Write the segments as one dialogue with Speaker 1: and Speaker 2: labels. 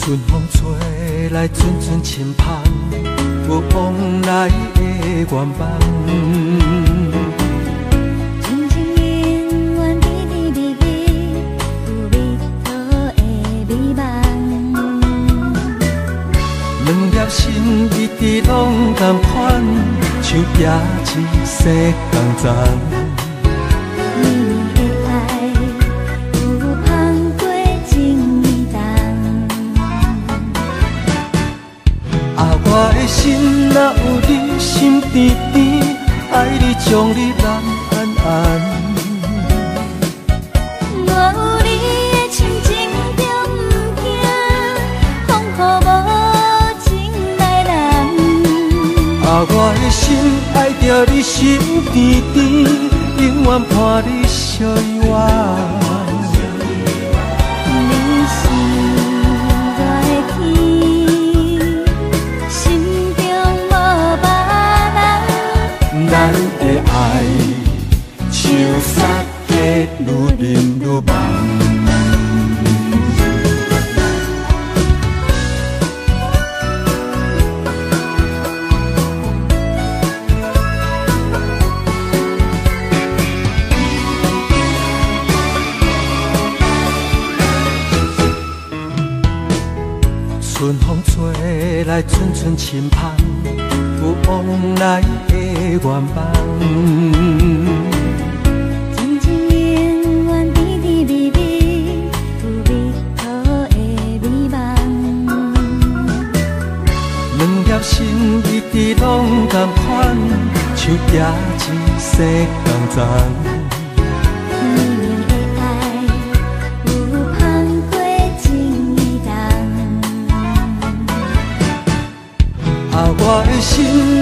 Speaker 1: 春风吹来，阵阵轻香，有往来的愿望。
Speaker 2: 情情永远甜甜蜜蜜，有蜜桃的美梦。
Speaker 1: 两粒心一直拢同款，像拼一世共钟。我的心若有你心甜甜，爱你将你揽安安。
Speaker 2: 我有你的深情就不惊，风雨无情来拦。
Speaker 1: 我的心爱着你心甜甜，永远伴你相依偎。咱的爱，像雪茄愈啉愈浓。春风吹来，阵阵轻香，有往来的愿望。
Speaker 2: 情情永远甜甜蜜蜜，有蜜桃的美梦。
Speaker 1: 两粒心一直拢同款，像拼一世共钟。我的心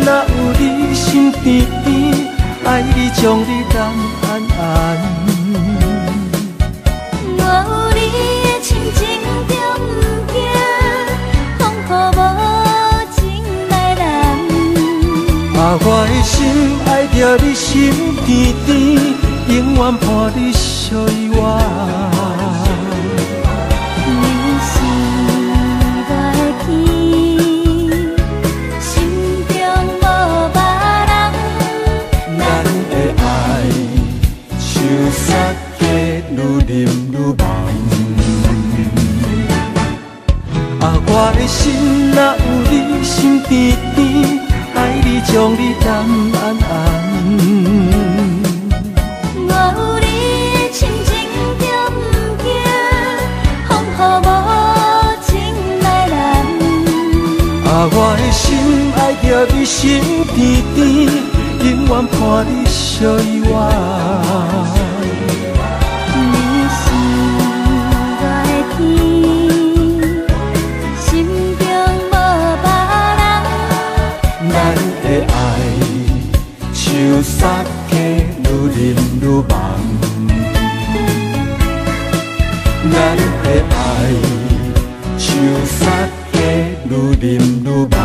Speaker 1: 若有你心甜甜，爱你将你揽安安。
Speaker 2: 我有你的深情就不惊，风雨无情来拦。
Speaker 1: 我的心爱着你心甜甜，永远伴你相依偎。雪茄愈啉愈浓，我的心若有你心甜甜，爱你将你揽安安。
Speaker 2: 我有你的深情就不惊，风雨无情来拦。
Speaker 1: 我的心爱着你心甜甜，永远伴你相依偎。像雪茄愈啉愈浓，咱的爱像雪茄愈啉愈浓。